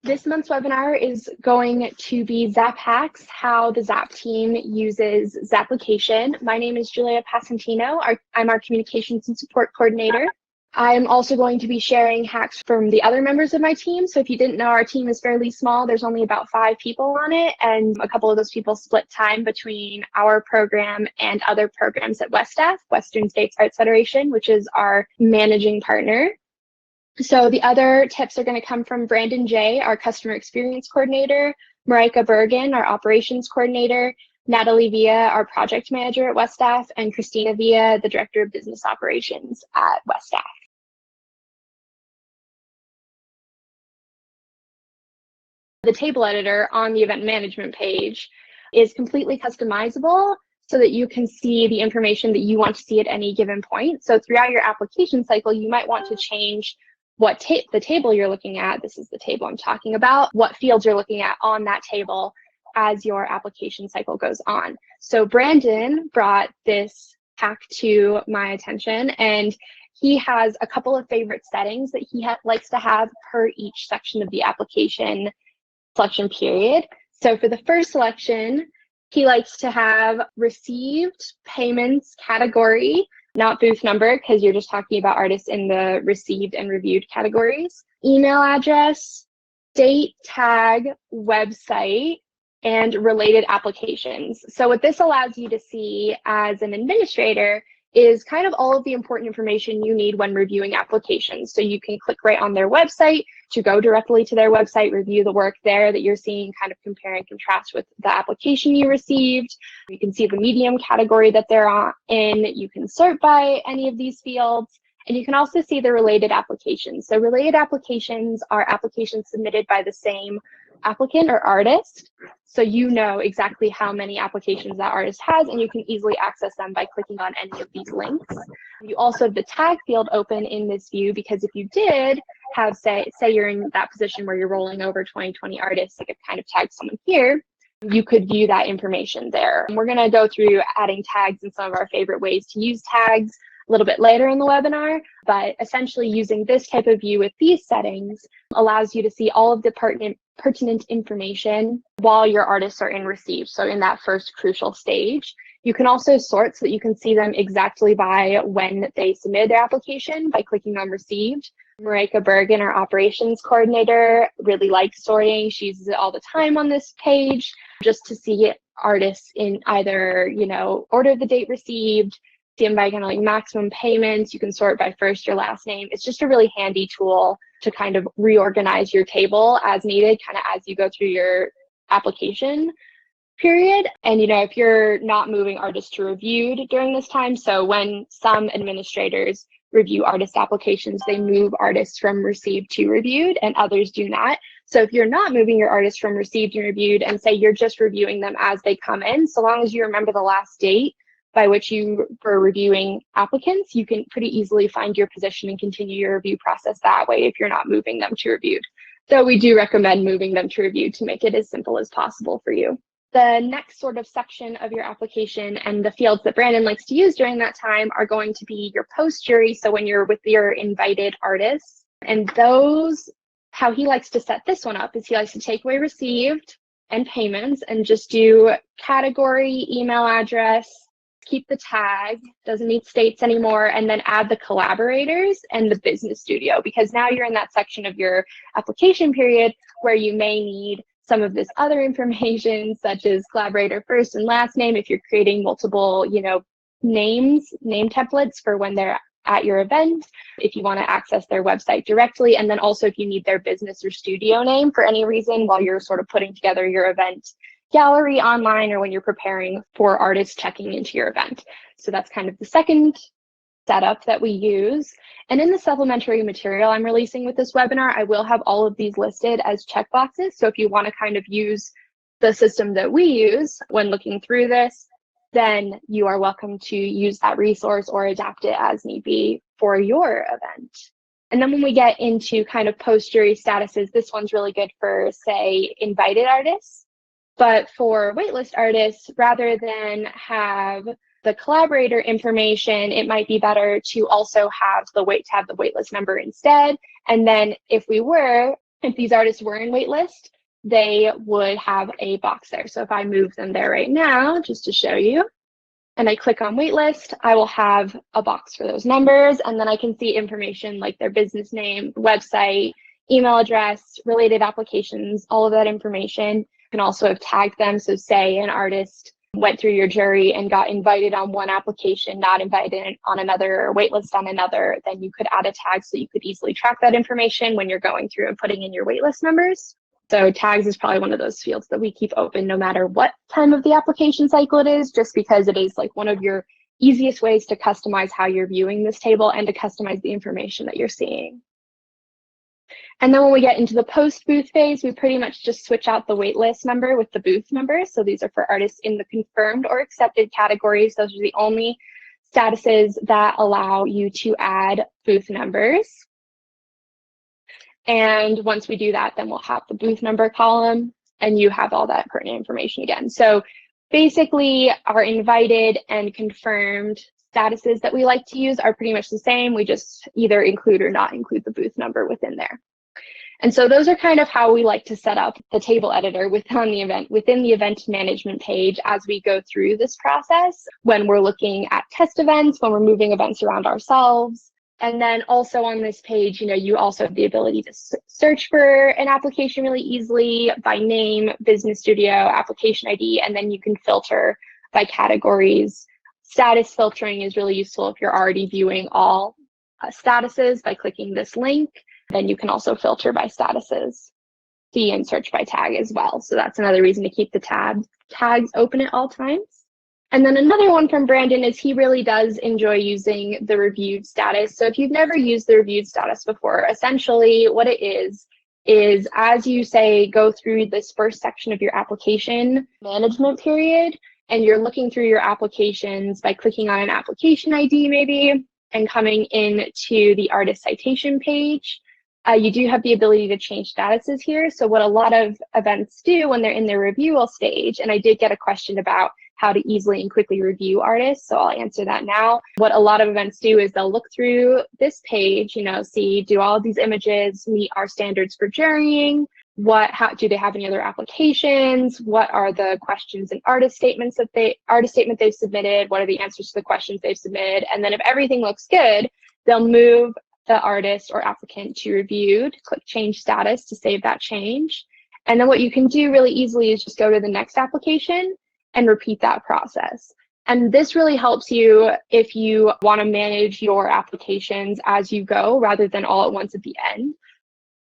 This month's webinar is going to be ZAPP Hacks, how the ZAPP team uses ZAPPlication. My name is Julia Passantino. I'm our Communications and Support Coordinator. I'm also going to be sharing hacks from the other members of my team. So if you didn't know, our team is fairly small. There's only about 5 people on it, and a couple of those people split time between our program and other programs at WSTF, Western States Arts Federation, which is our managing partner. So the other tips are going to come from Brandon J., our Customer Experience Coordinator, Marika Bergen, our Operations Coordinator, Natalie Villa, our Project Manager at WSTF, and Christina Villa, the Director of Business Operations at WSTF. The table editor on the event management page is completely customizable so that you can see the information that you want to see at any given point. So throughout your application cycle, you might want to change what the table you're looking at. This is the table I'm talking about, what fields you're looking at on that table as your application cycle goes on. So Brandon brought this hack to my attention, and he has a couple of favorite settings that he likes to have per each section of the application selection period. So for the first selection, he likes to have received payments category, not booth number, because you're just talking about artists in the received and reviewed categories, email address, date, tag, website, and related applications. So what this allows you to see as an administrator is kind of all of the important information you need when reviewing applications. So you can click right on their website to go directly to their website, review the work there that you're seeing, kind of compare and contrast with the application you received. You can see the medium category that they're in. You can sort by any of these fields. And you can also see the related applications. So related applications are applications submitted by the same applicant or artist. So you know exactly how many applications that artist has, and you can easily access them by clicking on any of these links. You also have the tag field open in this view, because if you did have, say you're in that position where you're rolling over 2020 artists, like I've kind of tagged someone here, you could view that information there. And we're going to go through adding tags and some of our favorite ways to use tags a little bit later in the webinar, but essentially using this type of view with these settings allows you to see all of the pertinent information while your artists are in receive, so in that first crucial stage. You can also sort so that you can see them exactly by when they submitted their application by clicking on received. Marika Bergen, our operations coordinator, really likes sorting. She uses it all the time on this page just to see artists in either, order of the date received, see them by kind of like maximum payments. You can sort by first or last name. It's just a really handy tool to kind of reorganize your table as needed, kind of as you go through your application period. And, if you're not moving artists to reviewed during this time, so when some administrators review artist applications, they move artists from received to reviewed, and others do not. So if you're not moving your artists from received to reviewed, and say you're just reviewing them as they come in, so long as you remember the last date by which you were reviewing applicants, you can pretty easily find your position and continue your review process that way if you're not moving them to reviewed. Though we do recommend moving them to reviewed to make it as simple as possible for you. The next sort of section of your application and the fields that Brandon likes to use during that time are going to be your post jury. So when you're with your invited artists, and those, how he likes to set this one up is he likes to take away received and payments and just do category, email address, keep the tag, doesn't need states anymore, and then add the collaborators and the business studio, because now you're in that section of your application period where you may need some of this other information, such as collaborator first and last name, if you're creating multiple, name templates for when they're at your event, if you want to access their website directly, and then also if you need their business or studio name for any reason while you're sort of putting together your event gallery online or when you're preparing for artists checking into your event. So that's kind of the second setup that we use. And in the supplementary material I'm releasing with this webinar, I will have all of these listed as checkboxes. So if you want to kind of use the system that we use when looking through this, then you are welcome to use that resource or adapt it as need be for your event. And then when we get into kind of post-jury statuses, this one's really good for, say, invited artists. But for waitlist artists, rather than have the collaborator information, it might be better to also have the waitlist number instead. And then if we were if these artists were in waitlist, they would have a box there. So if I move them there right now, just to show you, and I click on waitlist, I will have a box for those numbers, and then I can see information like their business name, website, email address, related applications, all of that information. You can also have tagged them. So say an artist went through your jury and got invited on one application, not invited on another, or waitlist on another, then you could add a tag so you could easily track that information when you're going through and putting in your waitlist numbers. So tags is probably one of those fields that we keep open no matter what time of the application cycle it is, just because it is like one of your easiest ways to customize how you're viewing this table and to customize the information that you're seeing. And then when we get into the post-booth phase, we pretty much just switch out the waitlist number with the booth number. So these are for artists in the confirmed or accepted categories. Those are the only statuses that allow you to add booth numbers. And once we do that, then we'll have the booth number column, and you have all that pertinent information again. So basically, our invited and confirmed statuses that we like to use are pretty much the same. We just either include or not include the booth number within there. And so those are kind of how we like to set up the table editor within the event management page as we go through this process, when we're looking at test events, when we're moving events around ourselves. And then also on this page, you also have the ability to search for an application really easily by name, business studio, application ID, and then you can filter by categories. Status filtering is really useful if you're already viewing all statuses by clicking this link. Then you can also filter by statuses, see and search by tag as well. So that's another reason to keep the tags open at all times. And then another one from Brandon is he really does enjoy using the reviewed status. So if you've never used the reviewed status before, essentially what it is as you say, go through this first section of your application management period, and you're looking through your applications by clicking on an application ID maybe, and coming into the artist citation page. You do have the ability to change statuses here. So what a lot of events do when they're in their review stage, and I did get a question about how to easily and quickly review artists, so I'll answer that now. What a lot of events do is they'll look through this page, see, do all of these images meet our standards for jurying? Do they have any other applications? What are the questions and artist statement they've submitted? What are the answers to the questions they've submitted? And then if everything looks good, they'll move the artist or applicant to reviewed, click change status to save that change. And then what you can do really easily is just go to the next application and repeat that process. And this really helps you if you want to manage your applications as you go rather than all at once at the end.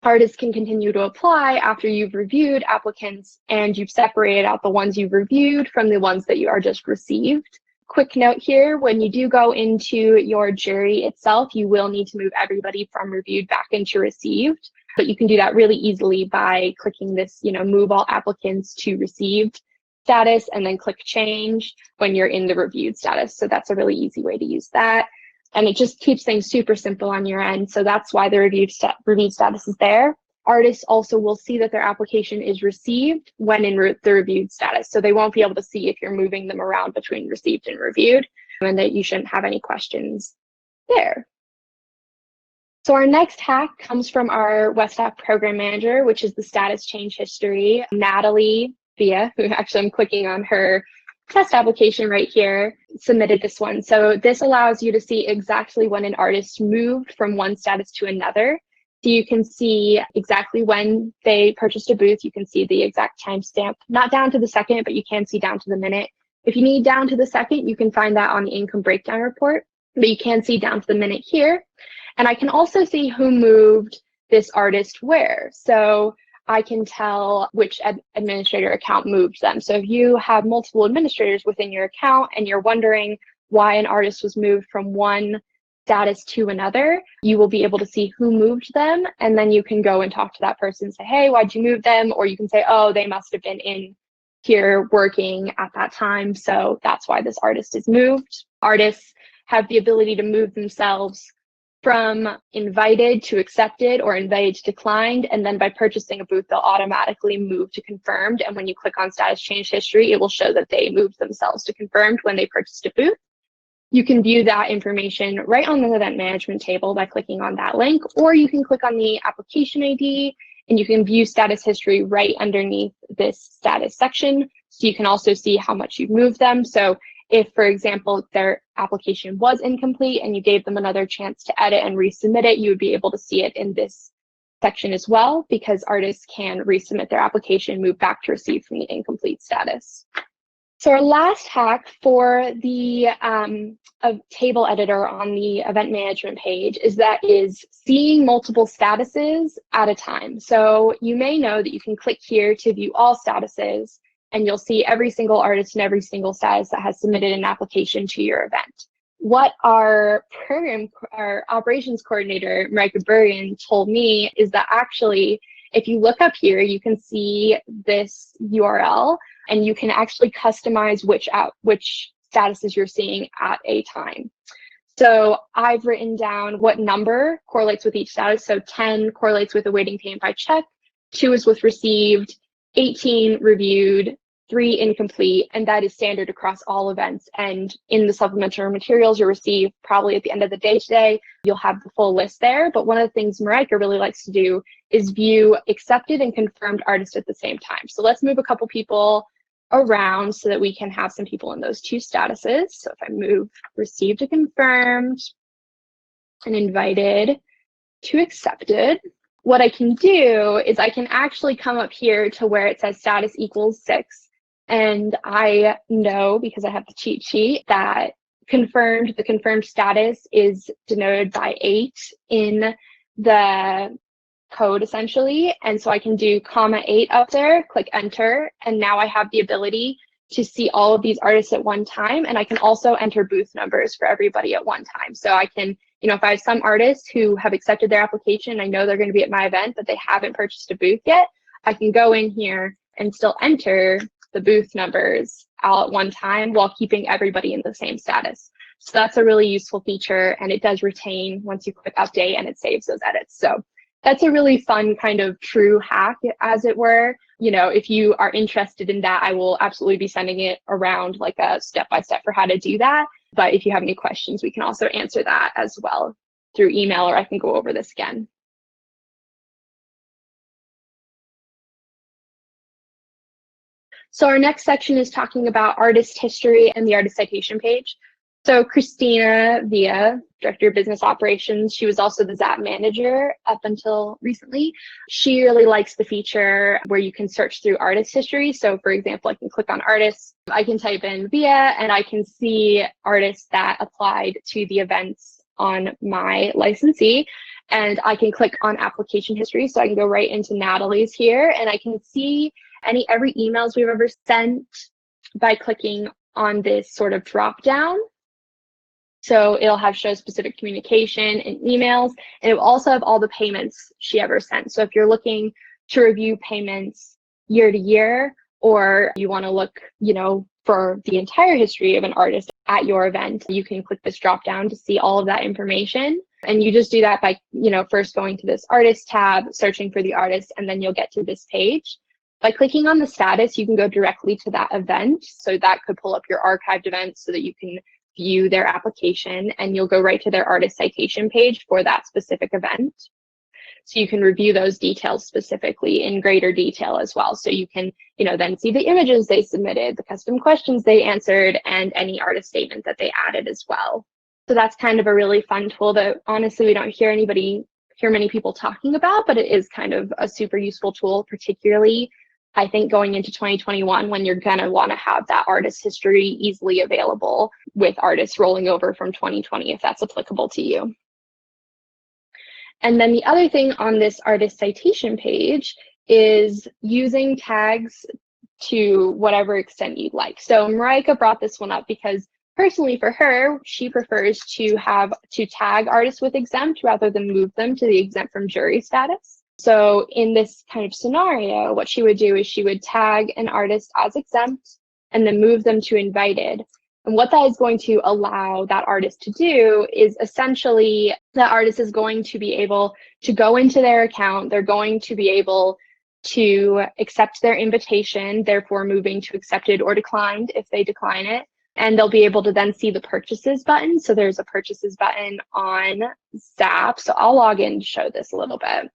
Artists can continue to apply after you've reviewed applicants and you've separated out the ones you've reviewed from the ones that you are just received. Quick note here, when you do go into your jury itself, you will need to move everybody from reviewed back into received, but you can do that really easily by clicking this, move all applicants to received status and then click change when you're in the reviewed status. So that's a really easy way to use that. And it just keeps things super simple on your end. So that's why the reviewed status is there. Artists also will see that their application is received when in the reviewed status. So they won't be able to see if you're moving them around between received and reviewed, and that you shouldn't have any questions there. So our next hack comes from our ZAPP program manager, which is the status change history. Natalie Via, who actually I'm clicking on her test application right here, submitted this one. So this allows you to see exactly when an artist moved from one status to another. So you can see exactly when they purchased a booth. You can see the exact timestamp, not down to the second, but you can see down to the minute. If you need down to the second, you can find that on the income breakdown report, but you can see down to the minute here. And I can also see who moved this artist where. So I can tell which administrator account moved them. So if you have multiple administrators within your account and you're wondering why an artist was moved from one status to another, you will be able to see who moved them, and then you can go and talk to that person and say, hey, why'd you move them? Or you can say, oh, they must have been in here working at that time, so that's why this artist is moved. Artists have the ability to move themselves from invited to accepted or invited to declined, and then by purchasing a booth, they'll automatically move to confirmed, and when you click on status change history, it will show that they moved themselves to confirmed when they purchased a booth. You can view that information right on the event management table by clicking on that link, or you can click on the application ID and you can view status history right underneath this status section. So you can also see how much you've moved them. So if, for example, their application was incomplete and you gave them another chance to edit and resubmit it, you would be able to see it in this section as well, because artists can resubmit their application, move back to receive from the incomplete status. So our last hack for the table editor on the event management page is seeing multiple statuses at a time. So you may know that you can click here to view all statuses, and you'll see every single artist and every single status that has submitted an application to your event. What our operations coordinator, Marika Burian, told me is that actually, if you look up here, you can see this URL, and you can actually customize which statuses you're seeing at a time. So I've written down what number correlates with each status. So 10 correlates with awaiting payment by check, 2 is with received, 18 reviewed, 3 incomplete, and that is standard across all events. And in the supplementary materials you'll receive probably at the end of the day today, you'll have the full list there. But one of the things Marika really likes to do is view accepted and confirmed artists at the same time. So let's move a couple people around so that we can have some people in those two statuses. So if I move received to confirmed and invited to accepted, what I can do is I can actually come up here to where it says status equals 6. And I know, because I have the cheat sheet, that the confirmed status is denoted by 8 in the code essentially. And so I can do (8) up there, click enter, and now I have the ability to see all of these artists at one time. And I can also enter booth numbers for everybody at one time. So I can, if I have some artists who have accepted their application, I know they're going to be at my event, but they haven't purchased a booth yet, I can go in here and still enter the booth numbers all at one time while keeping everybody in the same status. So that's a really useful feature, and it does retain once you click update and it saves those edits. So that's a really fun kind of true hack, as it were. If you are interested in that, I will absolutely be sending it around like a step-by-step for how to do that. But if you have any questions, we can also answer that as well through email, or I can go over this again. So our next section is talking about artist history and the artist citation page. So Christina Villa, Director of Business Operations, she was also the ZAPP manager up until recently. She really likes the feature where you can search through artist history. So for example, I can click on artists, I can type in Villa, and I can see artists that applied to the events on my licensee. And I can click on application history. So I can go right into Natalie's here, and I can see every emails we've ever sent by clicking on this sort of drop down. So it'll have show specific communication and emails, and it will also have all the payments she ever sent. So if you're looking to review payments year to year, or you want to look, for the entire history of an artist at your event, you can click this drop down to see all of that information. And you just do that by, first going to this artist tab, searching for the artist, and then you'll get to this page. By clicking on the status, you can go directly to that event. So that could pull up your archived events so that you can view their application, and you'll go right to their artist citation page for that specific event. So you can review those details specifically in greater detail as well. So you can, then see the images they submitted, the custom questions they answered, and any artist statement that they added as well. So that's kind of a really fun tool that honestly we don't hear many people talking about, but it is kind of a super useful tool, particularly I think going into 2021, when you're going to want to have that artist history easily available with artists rolling over from 2020, if that's applicable to you. And then the other thing on this artist citation page is using tags to whatever extent you'd like. So Marika brought this one up because personally for her, she prefers to tag artists with exempt rather than move them to the exempt from jury status. So in this kind of scenario, what she would do is she would tag an artist as exempt and then move them to invited. And what that is going to allow that artist to do is essentially the artist is going to be able to go into their account. They're going to be able to accept their invitation, therefore moving to accepted or declined if they decline it. And they'll be able to then see the purchases button. So there's a purchases button on ZAPP. So I'll log in to show this a little bit.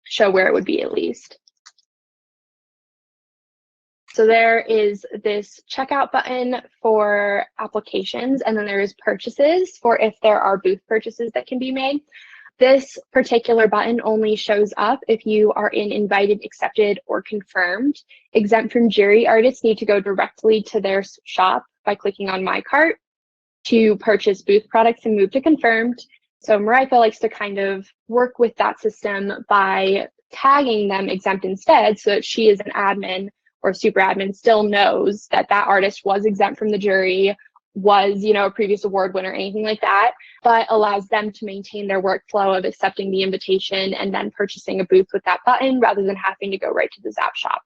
show where it would be at least. So there is this checkout button for applications, and then there is purchases for if there are booth purchases that can be made. This particular button only shows up if you are in invited, accepted, or confirmed. Exempt from jury artists need to go directly to their shop by clicking on My Cart to purchase booth products and move to confirmed. So Marika likes to kind of work with that system by tagging them exempt instead, so that she as an admin or super admin still knows that that artist was exempt from the jury, was, you know, a previous award winner, anything like that, but allows them to maintain their workflow of accepting the invitation and then purchasing a booth with that button rather than having to go right to the ZAPP shop.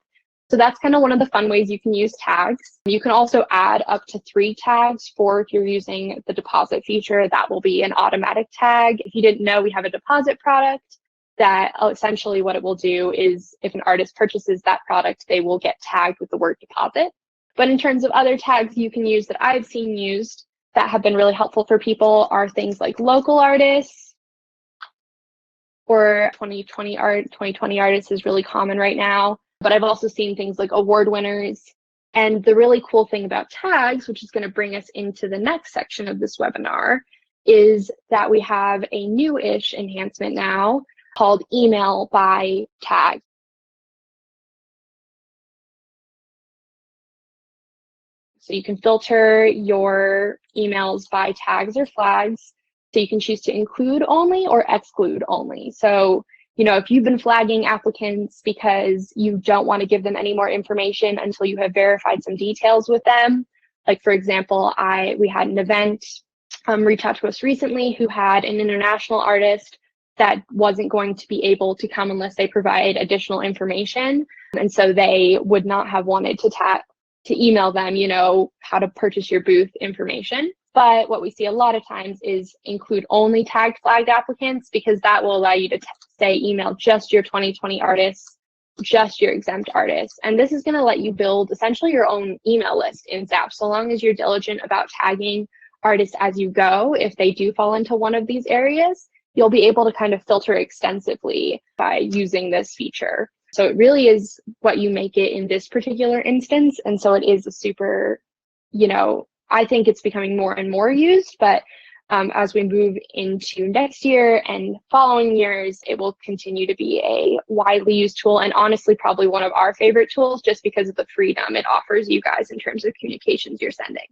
So that's kind of one of the fun ways you can use tags. You can also add up to 3 tags for if you're using the deposit feature, that will be an automatic tag. If you didn't know, we have a deposit product that essentially what it will do is if an artist purchases that product, they will get tagged with the word deposit. But in terms of other tags you can use that I've seen used that have been really helpful for people are things like local artists, or 2020 artists is really common right now. But I've also seen things like award winners. And the really cool thing about tags, which is going to bring us into the next section of this webinar, is that we have a new-ish enhancement now called email by tag. So you can filter your emails by tags or flags. So you can choose to include only or exclude only. So, you know, if you've been flagging applicants because you don't want to give them any more information until you have verified some details with them, like for example, we had an event reach out to us recently who had an international artist that wasn't going to be able to come unless they provide additional information. And so they would not have wanted to email them, you know, how to purchase your booth information. But what we see a lot of times is include only tagged flagged applicants, because that will allow you to say email just your 2020 artists, just your exempt artists. And this is going to let you build essentially your own email list in ZAPP, so long as you're diligent about tagging artists as you go. If they do fall into one of these areas, you'll be able to kind of filter extensively by using this feature. So it really is what you make it in this particular instance. And so it is a super, you know, I think it's becoming more and more used, but as we move into next year and following years, it will continue to be a widely used tool, and honestly, probably one of our favorite tools, just because of the freedom it offers you guys in terms of communications you're sending.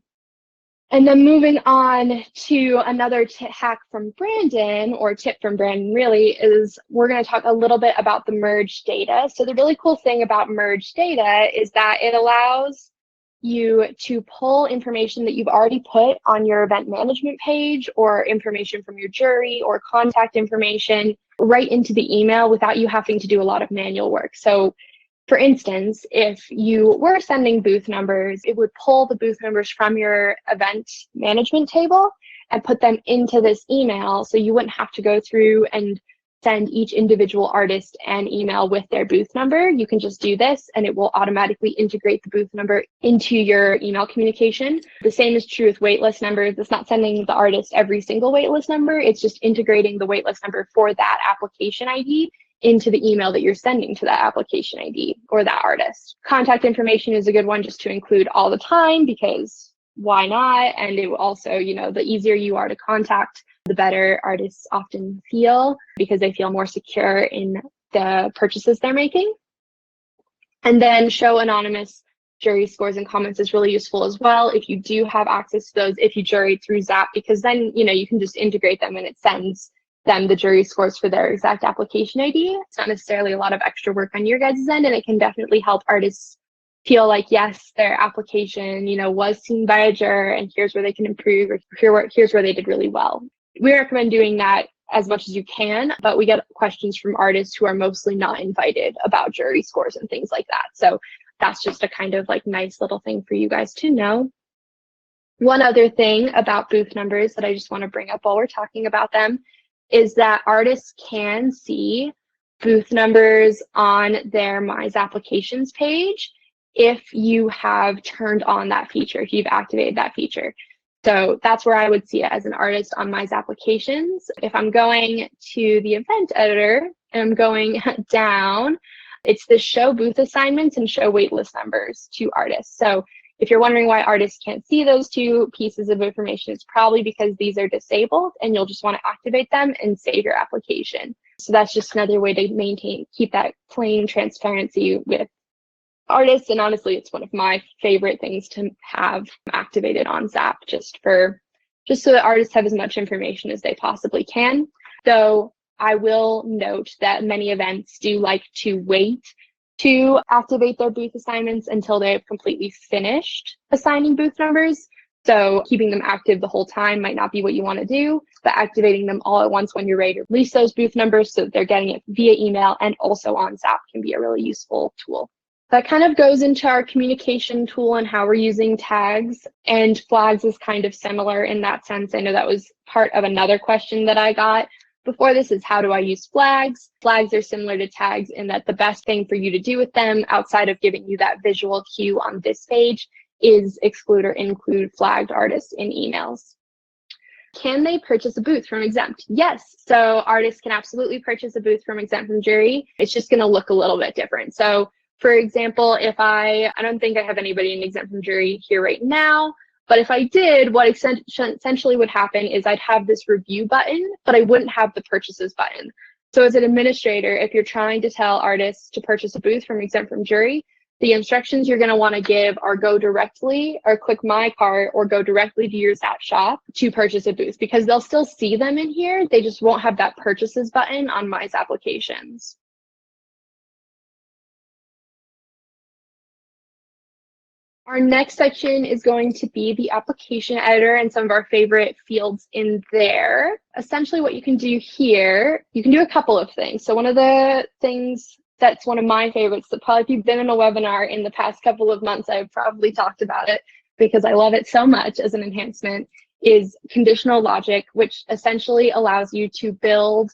And then moving on to another hack from Brandon, or tip from Brandon really, is we're going to talk a little bit about the merged data. So the really cool thing about merged data is that it allows you to pull information that you've already put on your event management page, or information from your jury, or contact information right into the email without you having to do a lot of manual work. So for instance, if you were sending booth numbers, it would pull the booth numbers from your event management table and put them into this email, so you wouldn't have to go through and send each individual artist an email with their booth number. You can just do this and it will automatically integrate the booth number into your email communication. The same is true with waitlist numbers. It's not sending the artist every single waitlist number. It's just integrating the waitlist number for that application ID into the email that you're sending to that application ID or that artist. Contact information is a good one just to include all the time, because why not? And it will also, you know, the easier you are to contact, the better artists often feel, because they feel more secure in the purchases they're making. And then show anonymous jury scores and comments is really useful as well if you do have access to those, if you juried through ZAPP, because then, you know, you can just integrate them and it sends them the jury scores for their exact application ID. It's not necessarily a lot of extra work on your guys' end, and it can definitely help artists feel like, yes, their application, you know, was seen by a juror, and here's where they can improve, or here's where they did really well. We recommend doing that as much as you can, but we get questions from artists who are mostly not invited about jury scores and things like that. So that's just a kind of like nice little thing for you guys to know. One other thing about booth numbers that I just want to bring up while we're talking about them is that artists can see booth numbers on their My ZAPPlications page if you have turned on that feature, if you've activated that feature. So that's where I would see it as an artist on my ZAPPlications. If I'm going to the event editor and I'm going down, it's the show booth assignments and show waitlist numbers to artists. So if you're wondering why artists can't see those two pieces of information, it's probably because these are disabled and you'll just want to activate them and save your application. So that's just another way to keep that plain transparency with artists. And honestly, it's one of my favorite things to have activated on ZAPP, just so that artists have as much information as they possibly can. Though I will note that many events do like to wait to activate their booth assignments until they've completely finished assigning booth numbers. So keeping them active the whole time might not be what you want to do, but activating them all at once when you're ready to release those booth numbers so that they're getting it via email and also on ZAPP can be a really useful tool. That kind of goes into our communication tool and how we're using tags, and flags is kind of similar in that sense. I know that was part of another question that I got before this is how do I use flags? Flags are similar to tags in that the best thing for you to do with them outside of giving you that visual cue on this page is exclude or include flagged artists in emails. Can they purchase a booth from Exempt? Yes, so artists can absolutely purchase a booth from Exempt from Jury. It's just going to look a little bit different. So for example, if I don't think I have anybody in Exempt from Jury here right now, but if I did, what essentially would happen is I'd have this review button, but I wouldn't have the purchases button. So as an administrator, if you're trying to tell artists to purchase a booth from Exempt from Jury, the instructions you're going to want to give are go directly or click my cart or go directly to your ZAPP shop to purchase a booth, because they'll still see them in here. They just won't have that purchases button on my ZAPPlications. Our next section is going to be the application editor and some of our favorite fields in there. Essentially what you can do here, you can do a couple of things. So one of the things that's one of my favorites that probably if you've been in a webinar in the past couple of months, I've probably talked about it because I love it so much as an enhancement, is conditional logic, which essentially allows you to build,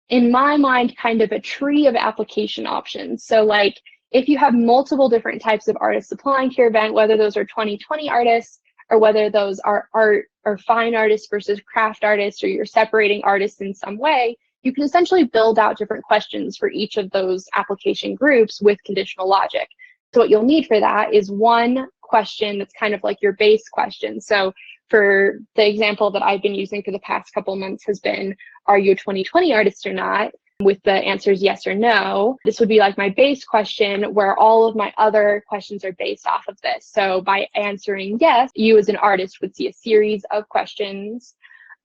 in my mind, kind of a tree of application options. So like, if you have multiple different types of artists applying to your event, whether those are 2020 artists or whether those are art or fine artists versus craft artists, or you're separating artists in some way, you can essentially build out different questions for each of those application groups with conditional logic. So what you'll need for that is one question that's kind of like your base question. So for the example that I've been using for the past couple of months has been, are you a 2020 artist or not? With the answers yes or no. This would be like my base question where all of my other questions are based off of this. So by answering yes, you as an artist would see a series of questions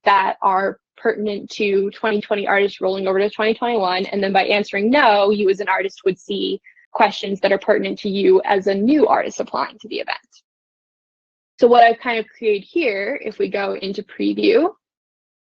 that are pertinent to 2020 artists rolling over to 2021. And then by answering no, you as an artist would see questions that are pertinent to you as a new artist applying to the event. So what I've kind of created here, if we go into preview,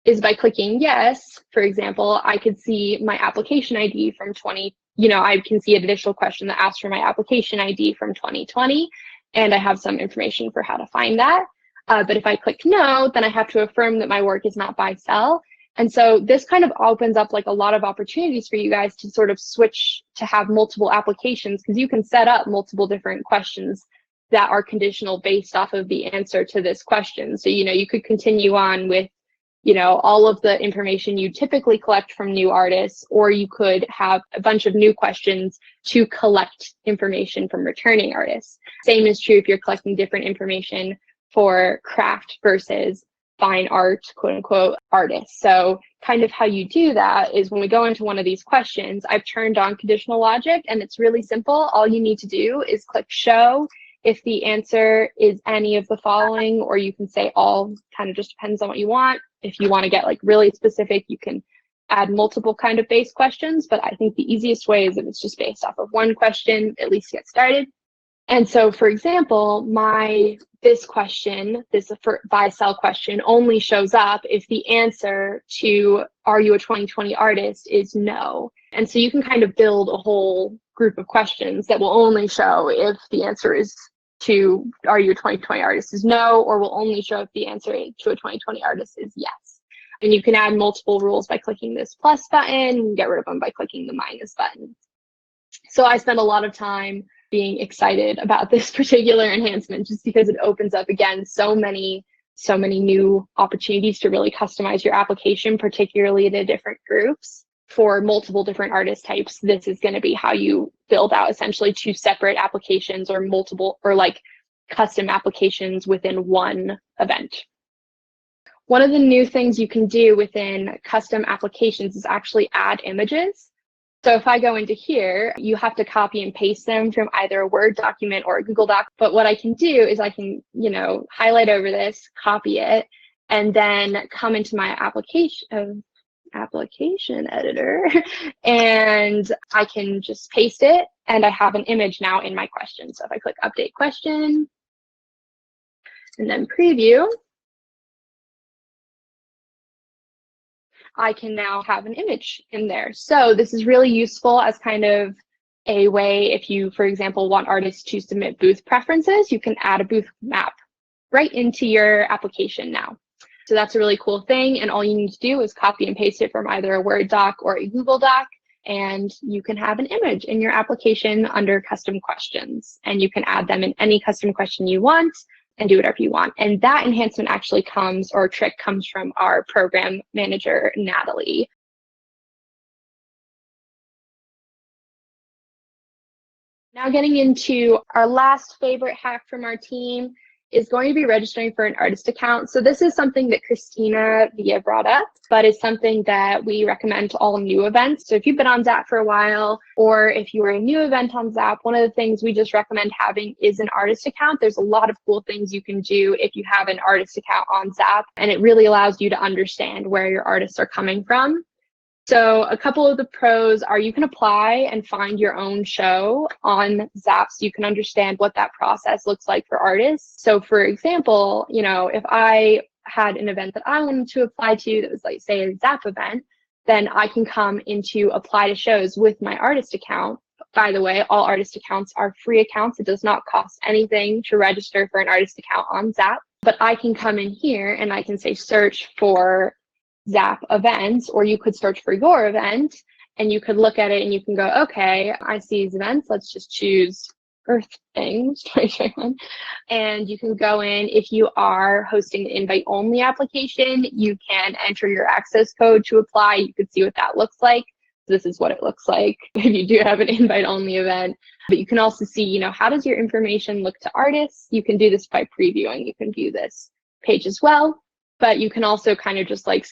is by clicking yes, for example, I could see my application ID from I can see an additional question that asks for my application ID from 2020, and I have some information for how to find that. But if I click no, then I have to affirm that my work is not by cell. And so this kind of opens up like a lot of opportunities for you guys to sort of switch to have multiple applications, because you can set up multiple different questions that are conditional based off of the answer to this question. So, you could continue on with all of the information you typically collect from new artists, or you could have a bunch of new questions to collect information from returning artists. Same is true if you're collecting different information for craft versus fine art, quote unquote, artists. So kind of how you do that is when we go into one of these questions, I've turned on conditional logic, and it's really simple. All you need to do is click show if the answer is any of the following, or you can say all, kind of just depends on what you want. If you want to get like really specific, you can add multiple kind of base questions, but I think the easiest way is if it's just based off of one question, at least get started. And so for example, this question, this by cell question, only shows up if the answer to are you a 2020 artist is no. And so you can kind of build a whole group of questions that will only show if the answer is to are you a 2020 artist is no, or will only show if the answer to a 2020 artist is yes. And you can add multiple rules by clicking this plus button, and get rid of them by clicking the minus button. So I spend a lot of time being excited about this particular enhancement just because it opens up, again, so many so many new opportunities to really customize your application, particularly to different groups. For multiple different artist types, this is going to be how you build out essentially 2 separate applications or multiple or like custom applications within one event. One of the new things you can do within custom applications is actually add images. So if I go into here, you have to copy and paste them from either a Word document or a Google Doc. But what I can do is I can, highlight over this, copy it, and then come into my application editor, and I can just paste it, and I have an image now in my question. So if I click Update Question, and then Preview, I can now have an image in there. So this is really useful as kind of a way, if you, for example, want artists to submit booth preferences, you can add a booth map right into your application now. So that's a really cool thing. And all you need to do is copy and paste it from either a Word doc or a Google Doc, and you can have an image in your application under custom questions. And you can add them in any custom question you want and do whatever you want. And that enhancement actually comes, or trick comes from our program manager, Natalie. Now getting into our last favorite hack from our team is going to be registering for an artist account. So this is something that Christina Villa brought up, but it's something that we recommend to all new events. So if you've been on ZAPP for a while, or if you are a new event on ZAPP, one of the things we just recommend having is an artist account. There's a lot of cool things you can do if you have an artist account on ZAPP, and it really allows you to understand where your artists are coming from. So a couple of the pros are you can apply and find your own show on ZAPP, so you can understand what that process looks like for artists. So for example, if I had an event that I wanted to apply to that was like, say, a ZAPP event, then I can come into apply to shows with my artist account. By the way, all artist accounts are free accounts. It does not cost anything to register for an artist account on ZAPP, but I can come in here and I can say search for ZAPP events, or you could search for your event and you could look at it and you can go, okay, I see these events. Let's just choose Earth Things 2021. And you can go in. If you are hosting an invite only application, you can enter your access code to apply. You could see what that looks like. This is what it looks like if you do have an invite only event. But you can also see, how does your information look to artists? You can do this by previewing. You can view this page as well. But you can also kind of just like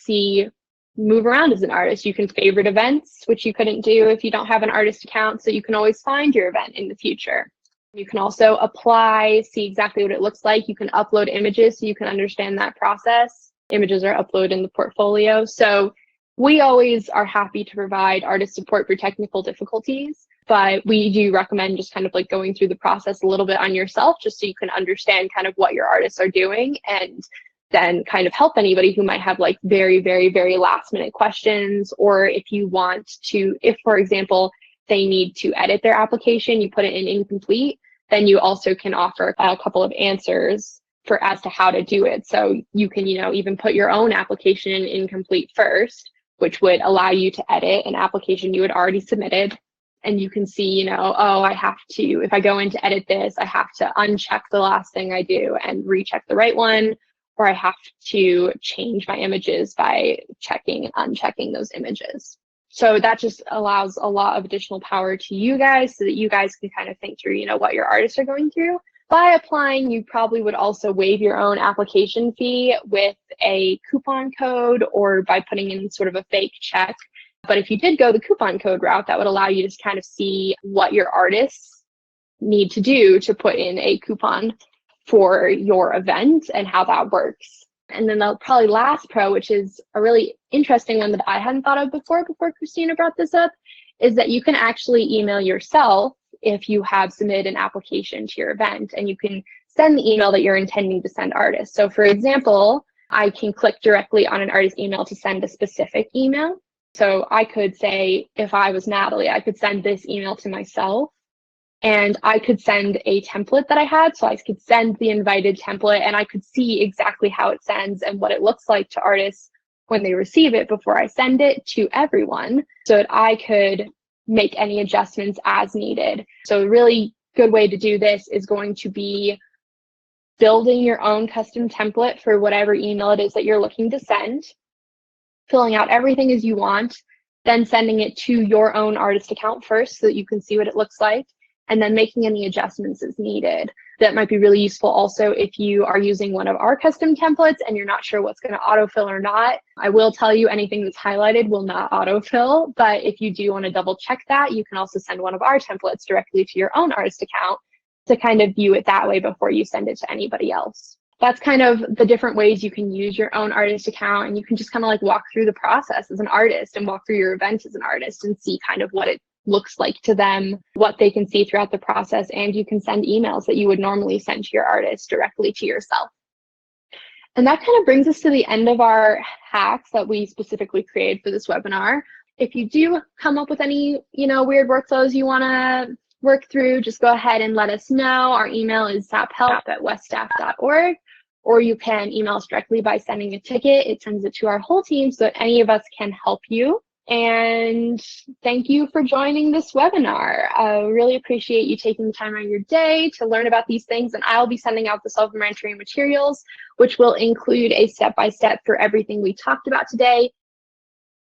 move around as an artist. You can favorite events, which you couldn't do if you don't have an artist account. So you can always find your event in the future. You can also apply, see exactly what it looks like. You can upload images so you can understand that process. Images are uploaded in the portfolio. So we always are happy to provide artist support for technical difficulties, but we do recommend just kind of like going through the process a little bit on yourself, just so you can understand kind of what your artists are doing, and then kind of help anybody who might have like very, very, very last minute questions. Or if you want to, if for example, they need to edit their application, you put it in incomplete, then you also can offer a couple of answers as to how to do it. So you can, even put your own application in incomplete first, which would allow you to edit an application you had already submitted. And you can see, oh, I have to, if I go in to edit this, I have to uncheck the last thing I do and recheck the right one. Or I have to change my images by checking and unchecking those images. So that just allows a lot of additional power to you guys so that you guys can kind of think through, what your artists are going through. By applying, you probably would also waive your own application fee with a coupon code or by putting in sort of a fake check. But if you did go the coupon code route, that would allow you to kind of see what your artists need to do to put in a coupon for your event and how that works. And then the probably last pro, which is a really interesting one that I hadn't thought of before Christina brought this up, is that you can actually email yourself if you have submitted an application to your event, and you can send the email that you're intending to send artists. So for example, I can click directly on an artist email to send a specific email. So I could say, if I was Natalie, I could send this email to myself. And I could send a template that I had. So I could send the invited template and I could see exactly how it sends and what it looks like to artists when they receive it before I send it to everyone, so that I could make any adjustments as needed. So a really good way to do this is going to be building your own custom template for whatever email it is that you're looking to send, filling out everything as you want, then sending it to your own artist account first so that you can see what it looks like, and then making any adjustments as needed. That might be really useful also if you are using one of our custom templates and you're not sure what's going to autofill or not. I will tell you anything that's highlighted will not autofill, but if you do want to double check that, you can also send one of our templates directly to your own artist account to kind of view it that way before you send it to anybody else. That's kind of the different ways you can use your own artist account, and you can just kind of like walk through the process as an artist and walk through your event as an artist and see kind of what it looks like to them, what they can see throughout the process, and you can send emails that you would normally send to your artist directly to yourself. And that kind of brings us to the end of our hacks that we specifically created for this webinar. If you do come up with any, weird workflows you want to work through, just go ahead and let us know. Our email is zapphelp@weststaff.org, or you can email us directly by sending a ticket. It sends it to our whole team so that any of us can help you. And thank you for joining this webinar. I really appreciate you taking the time out of your day to learn about these things. And I'll be sending out the self-inventory materials, which will include a step-by-step for everything we talked about today,